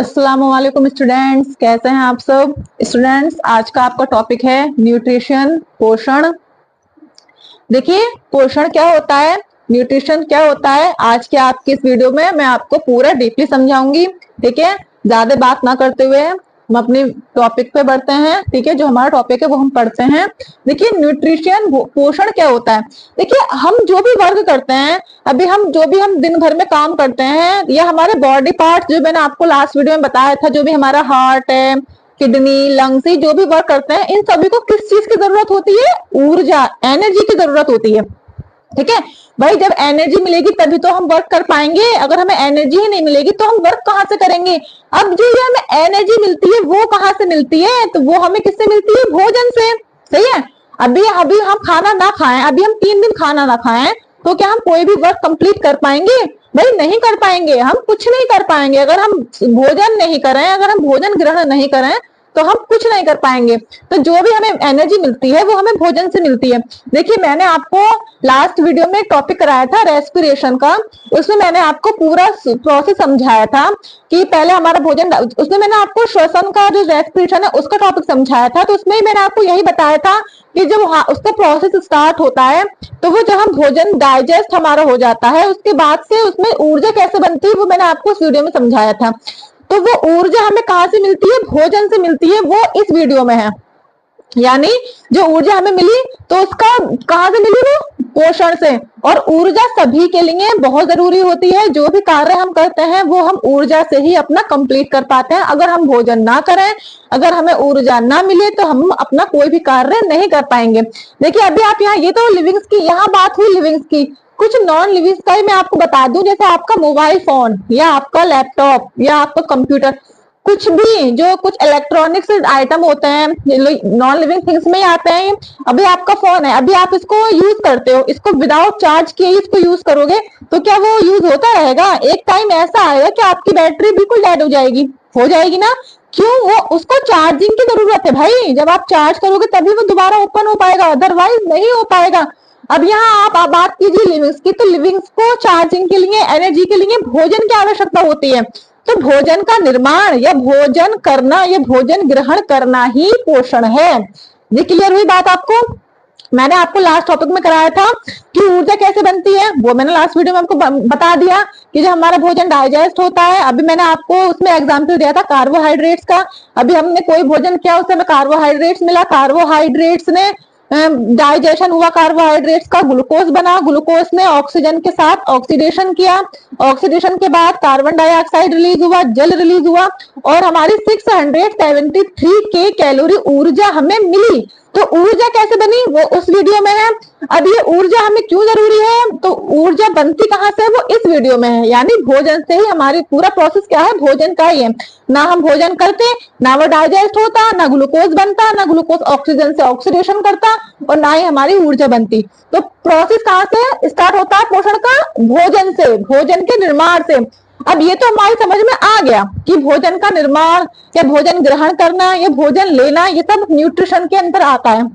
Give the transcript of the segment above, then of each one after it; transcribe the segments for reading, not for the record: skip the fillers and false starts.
अस्सलाम वालेकुम स्टूडेंट्स, कैसे हैं आप सब स्टूडेंट्स। आज का आपका टॉपिक है न्यूट्रिशन, पोषण। देखिए, पोषण क्या होता है, न्यूट्रिशन क्या होता है, आज के आपकी इस वीडियो में मैं आपको पूरा डीपली समझाऊंगी। ठीक है, ज्यादा बात ना करते हुए हम अपने टॉपिक पे बढ़ते हैं। ठीक है, जो हमारा टॉपिक है वो हम पढ़ते हैं। देखिए, न्यूट्रिशन पोषण क्या होता है। देखिए, हम जो भी वर्क करते हैं, अभी हम दिन भर में काम करते हैं, या हमारे बॉडी पार्ट जो मैंने आपको लास्ट वीडियो में बताया था, जो भी हमारा हार्ट है, किडनी, लंग्स, जो भी वर्क करते हैं, इन सभी को किस चीज की जरूरत होती है? ऊर्जा, एनर्जी की जरूरत होती है। ठीक है भाई, जब एनर्जी मिलेगी तभी तो हम वर्क कर पाएंगे। अगर हमें एनर्जी ही नहीं मिलेगी तो हम वर्क कहाँ से करेंगे? अब जो ये हमें एनर्जी मिलती है वो कहाँ से मिलती है? तो वो हमें किससे मिलती है? भोजन से। सही है। अभी अभी हम खाना ना खाएं, अभी हम 3 दिन खाना ना खाएं, तो क्या हम कोई भी वर्क कंप्लीट कर पाएंगे? भाई नहीं कर पाएंगे, हम कुछ नहीं कर पाएंगे। अगर हम भोजन नहीं करें, अगर हम भोजन ग्रहण नहीं करें, तो हम कुछ नहीं कर पाएंगे। तो जो भी हमें एनर्जी मिलती है वो हमें भोजन से मिलती है। देखिए, मैंने आपको लास्ट वीडियो में टॉपिक कराया था रेस्पिरेशन का। उसमें मैंने आपको पूरा प्रोसेस समझाया था कि पहले हमारा भोजन, उसमें मैंने आपको श्वसन का जो रेस्पिरेशन है उसका टॉपिक समझाया था। तो उसमें मैंने आपको यही बताया था कि जब उसका प्रोसेस स्टार्ट होता है, तो वो जब हम भोजन डाइजेस्ट हमारा हो जाता है, उसके बाद से उसमें ऊर्जा कैसे बनती है वो मैंने आपको उस वीडियो में समझाया था। तो वो ऊर्जा हमें कहाँ से मिलती है? भोजन से मिलती है, वो इस वीडियो में है। यानी जो ऊर्जा हमें मिली, तो उसका कहाँ से मिली? वो पोषण से। और ऊर्जा सभी के लिए बहुत जरूरी होती है। जो भी कार्य हम करते हैं वो हम ऊर्जा से ही अपना कंप्लीट कर पाते हैं। अगर हम भोजन ना करें, अगर हमें ऊर्जा ना मिले, तो हम अपना कोई भी कार्य नहीं कर पाएंगे। देखिए, अभी आप यहाँ, ये तो लिविंग्स की यहाँ बात हुई, लिविंग्स की। कुछ नॉन लिविंग्स का ही मैं आपको बता दूं, जैसे आपका मोबाइल फोन, या आपका लैपटॉप, या आपका कंप्यूटर, कुछ भी जो कुछ इलेक्ट्रॉनिक्स आइटम होते हैं, नॉन लिविंग थिंग्स में ही आते हैं। अभी आपका फोन है, अभी आप इसको यूज करते हो, इसको विदाउट चार्ज किए इसको यूज करोगे, तो क्या वो यूज होता रहेगा? एक टाइम ऐसा आएगा कि आपकी बैटरी बिल्कुल डेड हो जाएगी ना। क्यों? वो उसको चार्जिंग की जरूरत है भाई। जब आप चार्ज करोगे तभी वो दोबारा ओपन हो पाएगा, अदरवाइज नहीं हो पाएगा। अब यहाँ आप बात कीजिए लिविंग्स की, तो लिविंग्स को चार्जिंग के लिए, एनर्जी के लिए भोजन की आवश्यकता होती है। तो भोजन का निर्माण या भोजन करना या भोजन ग्रहण करना ही पोषण है। ये क्लियर हुई बात आपको? मैंने आपको लास्ट टॉपिक में कराया था कि ऊर्जा कैसे बनती है, वो मैंने लास्ट वीडियो में आपको बता दिया कि जब हमारा भोजन डाइजेस्ट होता है, अभी मैंने आपको उसमें एग्जांपल दिया था कार्बोहाइड्रेट्स का। अभी हमने कोई भोजन किया, उससे हमें कार्बोहाइड्रेट्स मिला, कार्बोहाइड्रेट्स ने डाइजेशन हुआ, कार्बोहाइड्रेट्स का ग्लूकोज बना, ग्लूकोज ने ऑक्सीजन के साथ ऑक्सीडेशन किया, ऑक्सीडेशन के बाद कार्बन डाइऑक्साइड रिलीज हुआ, जल रिलीज हुआ, और हमारी 673 के कैलोरी ऊर्जा हमें मिली। तो ऊर्जा कैसे बनी वो उस वीडियो में है। अब ये ऊर्जा हमें क्यों जरूरी है, तो ऊर्जा बनती कहाँ से, वो इस वीडियो में है। यानी भोजन से ही हमारी पूरा प्रोसेस क्या है, भोजन का ही है। ना हम भोजन करते, ना वो डाइजेस्ट होता, ना ग्लूकोज बनता, ना ग्लूकोज ऑक्सीजन से ऑक्सीडेशन करता, और ना ही हमारी ऊर्जा बनती। तो प्रोसेस कहाँ से स्टार्ट होता है पोषण का? भोजन से, भोजन के निर्माण से। अब ये तो हमारी समझ में आ गया कि भोजन का निर्माण या भोजन ग्रहण करना या भोजन लेना, ये सब न्यूट्रिशन के अंदर आता है।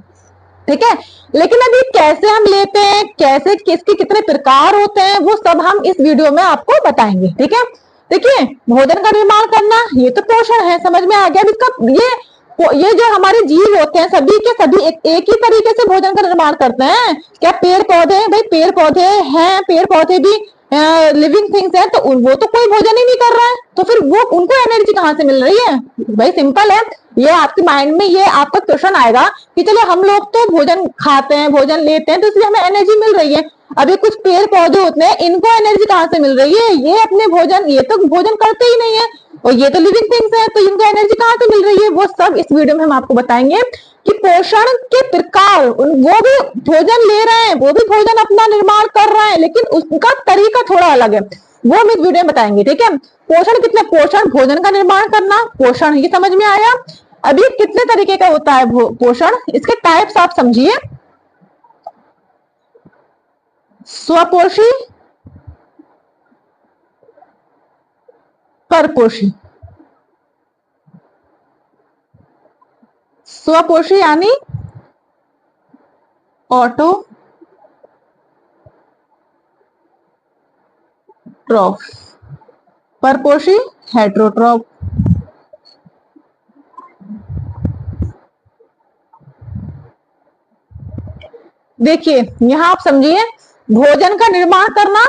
ठीक है, लेकिन अभी कैसे हम लेते हैं, कैसे, किसके कितने प्रकार होते हैं, वो सब हम इस वीडियो में आपको बताएंगे। ठीक है, देखिए, भोजन का निर्माण करना ये तो पोषण है, समझ में आ गया। इसका ये जो हमारे जीव होते हैं सभी के सभी एक ही तरीके से भोजन का निर्माण करते हैं। क्या पेड़ पौधे, भाई पेड़ पौधे हैं, पेड़ पौधे भी लिविंग थिंग्स है, तो वो तो कोई भोजन ही नहीं कर रहा है, तो फिर वो उनको एनर्जी कहाँ से मिल रही है? भाई सिंपल है। ये आपके माइंड में ये आपका क्वेश्चन आएगा कि चलो हम लोग तो भोजन खाते हैं, भोजन लेते हैं, तो इसलिए हमें एनर्जी मिल रही है। अभी कुछ पेड़ पौधे होते हैं, इनको एनर्जी कहाँ से मिल रही है? ये अपने भोजन, ये तो भोजन करते ही नहीं है, और ये तो लिविंग थिंग्स है, तो इनको एनर्जी कहाँ से मिल रही है? वो सब इस वीडियो में हम आपको बताएंगे कि पोषण के प्रकार, वो भी भोजन ले रहे हैं, वो भी भोजन अपना निर्माण कर रहे हैं, लेकिन उसका तरीका थोड़ा अलग है, वो हम इस वीडियो में बताएंगे। ठीक है, पोषण कितने, पोषण भोजन का निर्माण करना, पोषण, ये समझ में आया। अभी कितने तरीके का होता है पोषण, इसके टाइप्स आप समझिए। स्वपोषी, परपोषी। स्वपोषी यानी ऑटो ट्रॉफ, परपोषी हेट्रोट्रॉफ। देखिए यहाँ आप समझिए, भोजन का निर्माण करना,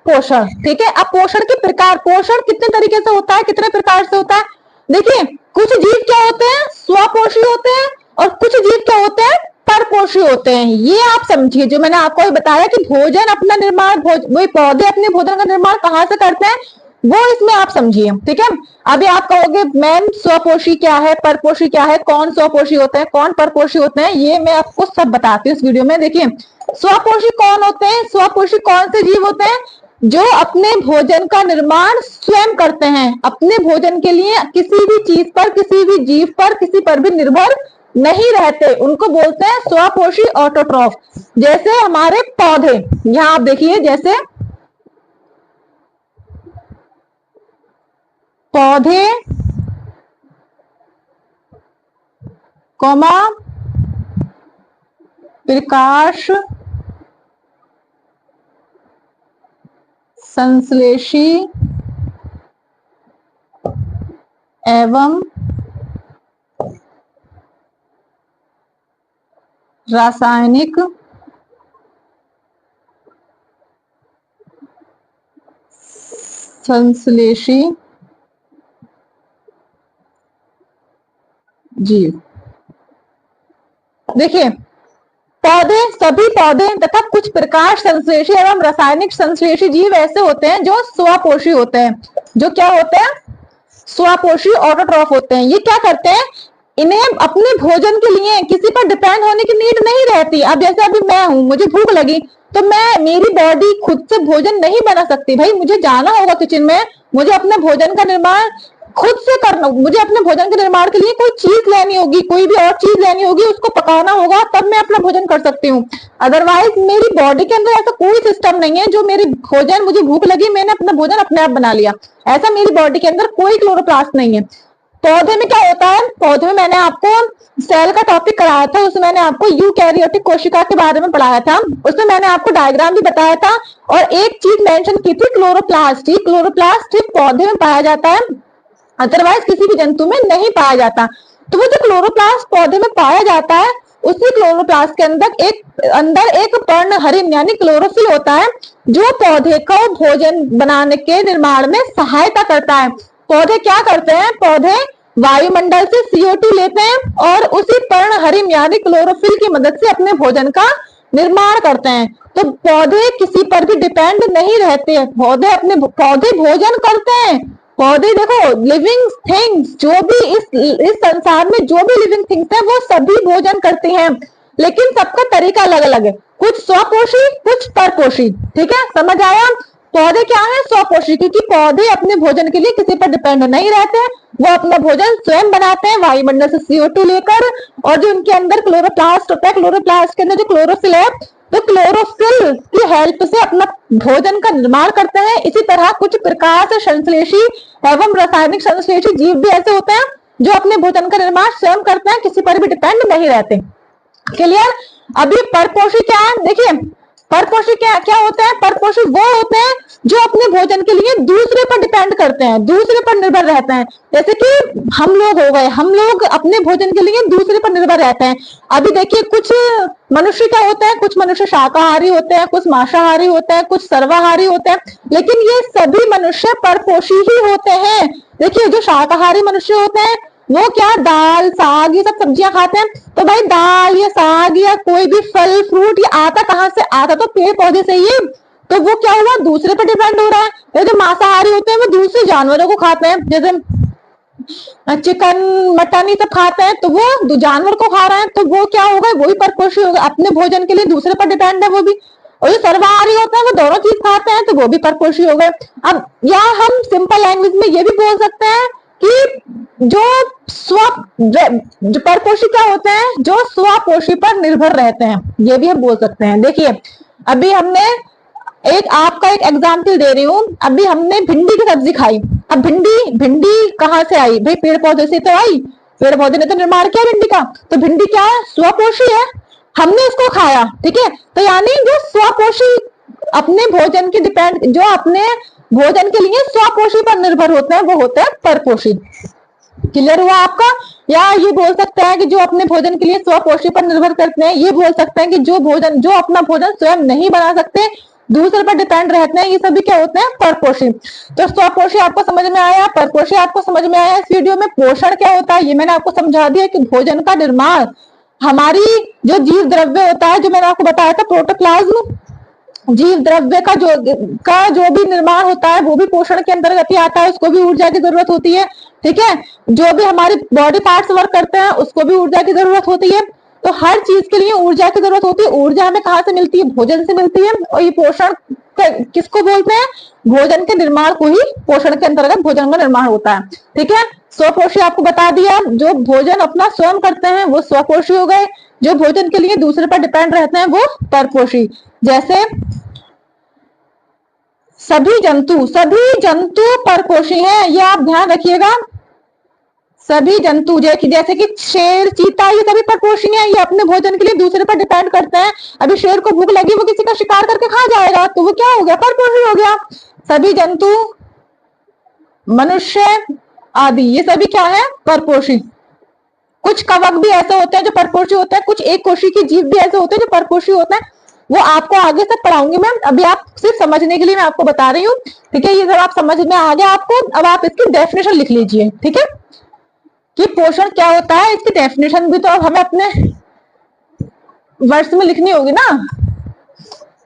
पोषण, ठीक है। अब पोषण के प्रकार, पोषण कितने तरीके से होता है, कितने प्रकार से होता है। देखिए कुछ जीव क्या होते हैं, स्वपोषी होते हैं, और कुछ जीव क्या होते हैं, परपोषी होते हैं। ये आप समझिए, जो मैंने आपको बताया कि भोजन अपना निर्माण, वही पौधे अपने भोजन का निर्माण कहाँ से करते हैं, वो इसमें आप समझिए, ठीक है। अभी आप कहोगे मैम स्वपोषी क्या है, परपोषी क्या है, कौन स्वपोषी होते हैं, कौन परपोषी होते हैं, ये मैं आपको सब बताती हूँ इस वीडियो में। देखिए स्वपोषी कौन होते हैं, स्वपोषी कौन से जीव होते हैं, जो अपने भोजन का निर्माण स्वयं करते हैं, अपने भोजन के लिए किसी भी चीज पर, किसी भी जीव पर, किसी पर भी निर्भर नहीं रहते, उनको बोलते हैं स्वपोषी ऑटोट्रॉफ। जैसे हमारे पौधे, यहाँ आप देखिए, जैसे पौधे, कौमा, प्रकाश संश्लेषी एवं रासायनिक संश्लेषी जीव। देखिए पौधे, सभी पौधे तथा कुछ प्रकाश संश्लेषी एवं रासायनिक संश्लेषी जीव ऐसे होते हैं जो स्वपोषी होते हैं। जो क्या होते हैं, स्वपोषी ऑटोट्रॉफ होते हैं। ये क्या करते हैं, इन्हें अपने भोजन के लिए किसी पर डिपेंड होने की नीड नहीं रहती। अब जैसे अभी मैं हूं, मुझे भूख लगी, तो मेरी बॉडी खुद से भोजन नहीं बना सकती, भाई मुझे जाना होगा किचन में, मुझे अपने भोजन का निर्माण खुद से करना, मुझे अपने भोजन के निर्माण के लिए कोई चीज लेनी होगी, कोई भी और चीज लेनी होगी, उसको पकाना होगा, तब मैं अपना भोजन कर सकती हूँ। अदरवाइज मेरी बॉडी के अंदर ऐसा कोई सिस्टम नहीं है जो मेरी भोजन, मुझे भूख लगी, मैंने अपना भोजन अपने आप बना लिया, ऐसा मेरी बॉडी के अंदर कोई क्लोरोप्लास्ट नहीं है। पौधे में क्या होता है, पौधे में मैंने आपको सेल का टॉपिक कराया था, उसमें मैंने आपको यूकैरियोटिक कोशिका के बारे में पढ़ाया था, उसमें मैंने आपको डायग्राम भी बताया था, और एक चीज मेंशन की थी, क्लोरोप्लास्ट। क्लोरोप्लास्ट सिर्फ पौधे में पाया जाता है, अदरवाइज किसी भी जंतु में नहीं पाया जाता। तो वो जो क्लोरोप्लास्ट पौधे में पाया जाता है, उसी क्लोरोप्लास्ट के अंदर एक पर्णहरिम यानी क्लोरोफिल होता है, जो पौधे को भोजन बनाने के निर्माण में सहायता करता है। पौधे क्या करते हैं, पौधे वायुमंडल से CO2 लेते हैं और उसी पर्णहरिम यानी क्लोरोफिल की मदद से अपने भोजन का निर्माण करते हैं। तो पौधे किसी पर भी डिपेंड नहीं रहते, पौधे भोजन करते हैं। पौधे देखो, लिविंग थिंग्स, जो भी इस संसार में जो भी लिविंग थिंग्स है, वो सभी भोजन करती हैं, लेकिन सबका तरीका अलग अलग है, कुछ स्वपोषी, कुछ परपोषी, ठीक है, समझ आया। पौधे क्या है, स्वपोषी, क्योंकि पौधे अपने भोजन के लिए किसी पर डिपेंड नहीं रहते, वो अपना भोजन स्वयं बनाते हैं वायुमंडल से CO2 लेकर, और जो उनके अंदर क्लोरोप्लास्ट होता है, क्लोरोप्लास्ट के अंदर जो क्लोरोफिल है, तो क्लोरोफिल की हेल्प से अपना भोजन का निर्माण करते हैं। इसी तरह कुछ प्रकार से संश्लेषी एवं रासायनिक संश्लेषी जीव भी ऐसे होते हैं जो अपने भोजन का निर्माण स्वयं करते हैं, किसी पर भी डिपेंड नहीं रहते। क्लियर। अभी परपोषी क्या है, देखिए परपोषी क्या होते हैं, परपोषी वो होते हैं जो अपने भोजन के लिए दूसरे पर डिपेंड करते हैं, दूसरे पर निर्भर रहते हैं। जैसे कि हम लोग हो गए, हम लोग अपने भोजन के लिए दूसरे पर निर्भर रहते हैं। अभी देखिए कुछ मनुष्य क्या होते हैं, कुछ मनुष्य शाकाहारी होते हैं, कुछ मांसाहारी होते हैं, कुछ सर्वाहारी होते हैं, लेकिन ये सभी मनुष्य परपोषी ही होते हैं। देखिए जो शाकाहारी मनुष्य होते हैं वो क्या, दाल साग ये सब सब्जियां खाते हैं, तो भाई दाल या साग या कोई भी फल फ्रूट ये आता कहाँ से, आता तो पेड़ पौधे से ही, तो वो क्या हुआ, दूसरे पर डिपेंड हो रहा है। तो जो मांसाहारी होते हैं वो दूसरे जानवरों को खाते हैं, जैसे चिकन मटन ये सब खाते हैं, तो वो जानवर को खा रहे हैं, तो वो क्या होगा, वो भी परपोषी होगा, अपने भोजन के लिए दूसरे पर डिपेंड है वो भी। और जो सर्वाहारी होते हैं वो दोनों चीज खाते हैं, तो वो भी परपोषी हो गए। अब या हम सिंपल लैंग्वेज में ये भी बोल सकते हैं कि जो परपोषी क्या होते हैं, जो स्वपोषी पर निर्भर रहते हैं, ये भी हम बोल सकते हैं। देखिए अभी हमने आपका एक एग्जाम्पल दे रही हूँ, अभी हमने भिंडी की सब्जी खाई। अब भिंडी कहाँ से आई, भाई पेड़ पौधे से तो आई, पेड़ पौधे ने तो निर्माण किया भिंडी का, तो भिंडी क्या है, स्वपोषी है, हमने उसको खाया, ठीक है। तो यानी जो स्वपोषी अपने भोजन के डिपेंड, जो अपने भोजन के लिए स्वपोषी पर निर्भर होते हैं, वो होते हैं परपोषी। क्लियर हुआ आपका? या ये बोल सकते हैं कि जो अपने भोजन के लिए स्वपोषी पर निर्भर करते हैं, ये बोल सकते हैं कि जो अपना भोजन स्वयं नहीं बना सकते, दूसरे पर डिपेंड रहते हैं, ये सभी क्या होते हैं? परपोषी। तो स्वपोषी आपको समझ में आया, परपोषी आपको समझ में आया। इस वीडियो में पोषण क्या होता है ये मैंने आपको समझा दिया कि भोजन का निर्माण हमारी जो जीव द्रव्य होता है, जो मैंने आपको बताया था प्रोटोप्लाज्म, जीव द्रव्य का जो भी निर्माण होता है वो भी पोषण के अंतर्गत ही आता है, उसको भी ऊर्जा की जरूरत होती है। ठीक है, जो भी हमारे बॉडी पार्ट्स वर्क करते हैं उसको भी ऊर्जा की जरूरत होती है। तो हर चीज के लिए ऊर्जा की जरूरत होती है। ऊर्जा हमें कहाँ से मिलती है? भोजन से मिलती है। और ये पोषण किसको बोलते हैं? भोजन के निर्माण को ही पोषण के अंतर्गत भोजन का निर्माण होता है। ठीक है, स्वपोषी आपको बता दिया, जो भोजन अपना स्वयं करते हैं वो स्वपोषी हो गए, जो भोजन के लिए दूसरे पर डिपेंड रहते हैं वो परपोषी। जैसे सभी जंतु परपोषी हैं, ये आप ध्यान रखिएगा। सभी जंतु जैसे कि शेर, चीता, ये सभी परपोषी हैं, ये अपने भोजन के लिए दूसरे पर डिपेंड करते हैं। अभी शेर को भूख लगी, वो किसी का शिकार करके खा जाएगा, तो वो क्या हो गया? परपोषी हो गया। सभी जंतु, मनुष्य आदि, ये सभी क्या है? परपोषी। कुछ कवक भी ऐसे होते हैं जो परपोषी होते हैं, कुछ एक कोशी की जीव भी ऐसे होते हैं जो परपोषी होते हैं। वो आपको आगे से पढ़ाऊंगी मैं, अभी आप सिर्फ समझने के लिए मैं आपको बता रही हूँ। ठीक है, ये जब आप समझ में आ गया आपको, अब आप इसकी डेफिनेशन लिख लीजिए। ठीक है, कि पोषण क्या होता है, इसकी डेफिनेशन भी तो अब हमें अपने वर्ड्स में लिखनी होगी ना,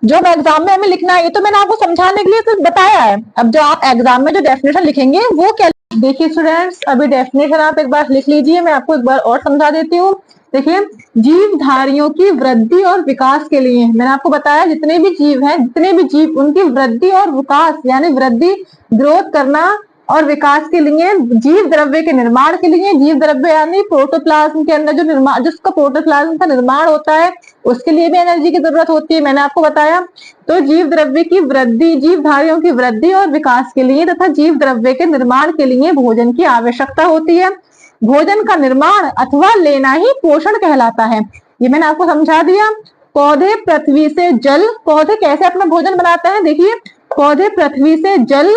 जो एग्जाम में हमें लिखना है। ये तो मैंने आपको समझाने के लिए सिर्फ बताया है। अब जो आप एग्जाम में जो डेफिनेशन लिखेंगे वो क्या? देखिए स्टूडेंट्स, अभी डेफिनेशन आप एक बार लिख लीजिए, मैं आपको एक बार और समझा देती हूँ। देखिए, जीवधारियों की वृद्धि और विकास के लिए, मैंने आपको बताया जितने भी जीव हैं, जितने भी जीव, उनकी वृद्धि और विकास यानी वृद्धि, ग्रोथ करना और विकास के लिए, जीव द्रव्य के निर्माण के लिए, जीव द्रव्य यानी प्रोटोप्लाज्म के अंदर जो निर्माण, जिसका प्रोटोप्लाज्म का निर्माण होता है, उसके लिए भी एनर्जी की जरूरत होती है, मैंने आपको बताया। तो जीव द्रव्य की वृद्धि, जीवधारियों की वृद्धि और विकास के लिए तथा जीव द्रव्य के निर्माण के लिए भोजन की आवश्यकता होती है। भोजन का निर्माण अथवा लेना ही पोषण कहलाता है, ये मैंने आपको समझा दिया। पौधे पृथ्वी से जल, पौधे कैसे अपना भोजन बनाते हैं? देखिए, पौधे पृथ्वी से जल,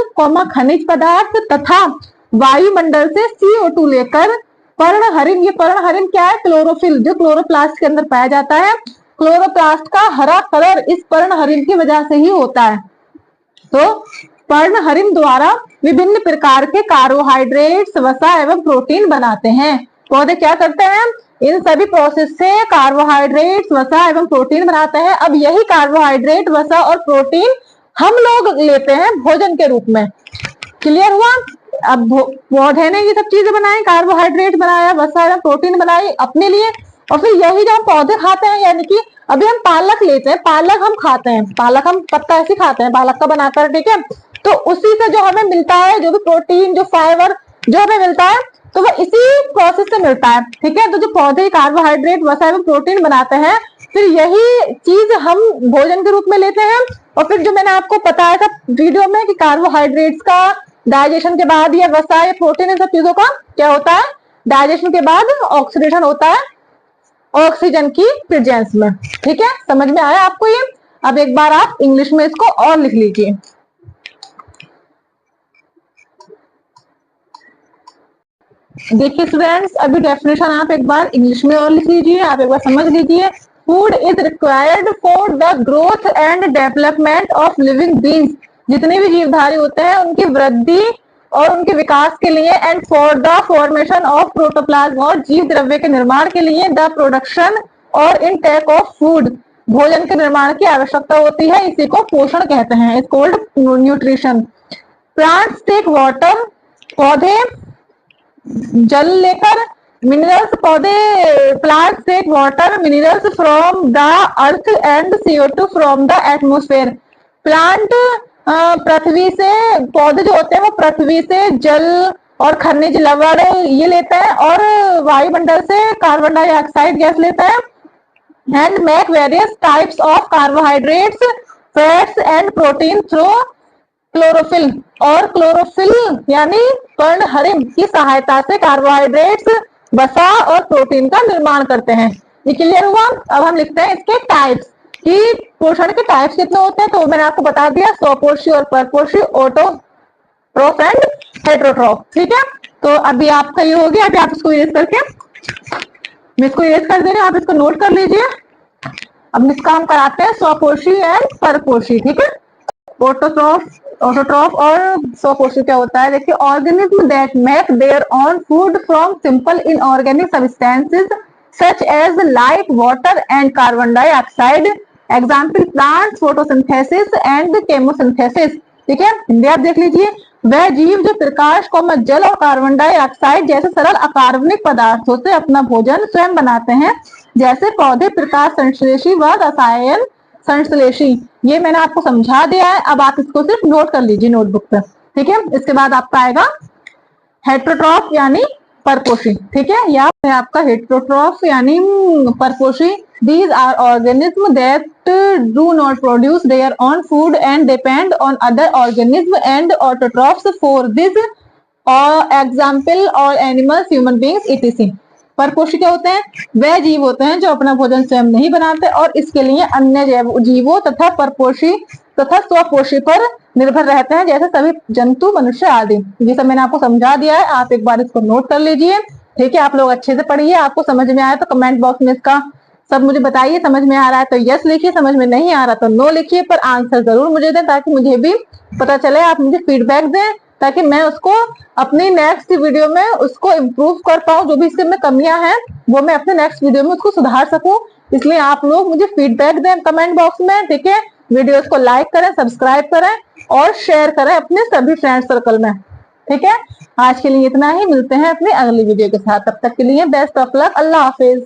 खनिज पदार्थ तथा वायुमंडल से CO2 लेकर पर्णहरिम, ये पर्णहरिम क्या है? क्लोरोफिल, जो क्लोरोप्लास्ट के अंदर पाया जाता है। क्लोरोप्लास्ट का हरा कलर इस पर्णहरिम की वजह से ही होता है। तो पर्णहरिम द्वारा विभिन्न प्रकार के कार्बोहाइड्रेट्स, वसा एवं प्रोटीन बनाते हैं। पौधे क्या करते हैं? इन सभी प्रोसेस से कार्बोहाइड्रेट्स, वसा एवं प्रोटीन बनाते हैं। अब यही कार्बोहाइड्रेट, वसा और प्रोटीन हम लोग लेते हैं भोजन के रूप में। क्लियर हुआ? अब पौधे ने ये सब चीजें बनाई, कार्बोहाइड्रेट बनाया, वसा एवं प्रोटीन बनाई अपने लिए, और फिर यही जो हम पौधे खाते हैं, यानी कि अभी हम पालक लेते हैं, पालक हम खाते हैं, पालक हम पत्ता ऐसे खाते हैं पालक का बनाकर। ठीक है, तो उसी से जो हमें मिलता है, जो भी प्रोटीन, जो फाइबर जो हमें मिलता है, तो वो इसी प्रोसेस से मिलता है। ठीक है, तो जो पौधे कार्बोहाइड्रेट, वसा एवं प्रोटीन बनाते हैं, फिर यही चीज हम भोजन के रूप में लेते हैं। और फिर जो मैंने आपको बताया था वीडियो में कि कार्बोहाइड्रेट्स का डाइजेशन के बाद या वसा या प्रोटीन, इन सब चीजों का क्या होता है? डाइजेशन के बाद ऑक्सीडेशन होता है ऑक्सीजन की प्रेजेंस में। ठीक है, समझ में आया आपको ये? अब एक बार आप इंग्लिश में इसको और लिख लीजिए। देखिए स्टूडेंट्स, अभी डेफिनेशन आप एक बार इंग्लिश में और लिख लीजिए, आप एक बार समझ लीजिए। Food is required for the growth and development of living beings, जितने भी जीवधारी होते हैं उनकी वृद्धि और उनके विकास के लिए, and for the formation of protoplasm, और जीव द्रव्य के निर्माण के लिए, द प्रोडक्शन और इनटेक ऑफ फूड, भोजन के निर्माण की आवश्यकता होती है, इसी को पोषण कहते हैं, it's called nutrition. Plants take water, पौधे जल लेकर, मिनरल्स, पौधे plants take water minerals from the earth and CO2 from the atmosphere. Plant पृथ्वी से, पौधे जो होते हैं वो पृथ्वी से जल और खनिज लवण ये लेते हैं, और वायुमंडल से कार्बन डाइऑक्साइड गैस लेते हैं, and make various types of carbohydrates, fats and protein through chlorophyll, और क्लोरोफिल यानी पर्णहरिम की सहायता से कार्बोहाइड्रेट्स, वसा और प्रोटीन का निर्माण करते हैं। ये क्लियर हुआ? अब हम लिखते हैं इसके टाइप्स, कि पोषण के टाइप्स कितने होते हैं। तो मैंने आपको बता दिया, स्वपोषी और परपोषी, ऑटोट्रोफ एंड हेटेरोट्रोफ। ठीक है, तो अभी आपका ये हो गया, अभी आप इसको इरेज करके, मैं इसको इरेज कर दे रही हूँ, आप इसको नोट कर लीजिए। अब इसका हम कराते हैं स्वपोषी एंड परपोषी, ठीक है। ऑटोट्रॉफ और स्वपोषी क्या होता है, देखिए, organism that make their own food from simple inorganic substances such as light, water and carbon dioxide. Example plants, photosynthesis and chemosynthesis, ठीक है। हिंदी आप देख लीजिए, वह जीव जो प्रकाश को जल और कार्बन डाइऑक्साइड जैसे सरल अकार्बनिक पदार्थों से अपना भोजन स्वयं बनाते हैं, जैसे पौधे प्रकाश संश्लेषी व रसायन संश्लेषी। ये मैंने आपको समझा दिया है, अब आप इसको सिर्फ नोट कर लीजिए नोटबुक पे, ठीक है। इसके बाद आपका आएगा हेट्रोट्रॉफ यानी परपोषी, ठीक है। या आपका हेट्रोट्रॉफ यानी परपोषी। These are organisms that do not produce their own food and depend on other organisms and autotrophs for this, example or animals, human beings, etc. परपोषी क्या होते हैं, वह जीव होते हैं जो अपना भोजन स्वयं नहीं बनाते और इसके लिए अन्य जीवों तथा परपोषी तथा स्वपोषी पर निर्भर रहते हैं, जैसे सभी जंतु, मनुष्य आदि। ये सब मैंने आपको समझा दिया है, आप एक बार इसको नोट कर लीजिए, ठीक है। आप लोग अच्छे से पढ़िए, आपको समझ में आया तो कमेंट बॉक्स में इसका सब मुझे बताइए, समझ में आ रहा है तो यस लिखिए, समझ में नहीं आ रहा तो नो लिखिए, पर आंसर जरूर मुझे दें ताकि मुझे भी पता चले, आप मुझे फीडबैक दें ताकि मैं उसको अपनी नेक्स्ट वीडियो में उसको इम्प्रूव कर पाऊं, जो भी इसके में कमियां हैं वो मैं अपने नेक्स्ट वीडियो में उसको सुधार सकूं। इसलिए आप लोग मुझे फीडबैक दें कमेंट बॉक्स में, ठीक है। वीडियोस को लाइक करें, सब्सक्राइब करें और शेयर करें अपने सभी फ्रेंड सर्कल में, ठीक है। आज के लिए इतना ही, मिलते हैं अपनी अगली वीडियो के साथ, तब तक के लिए best of luck, Allah Hafiz.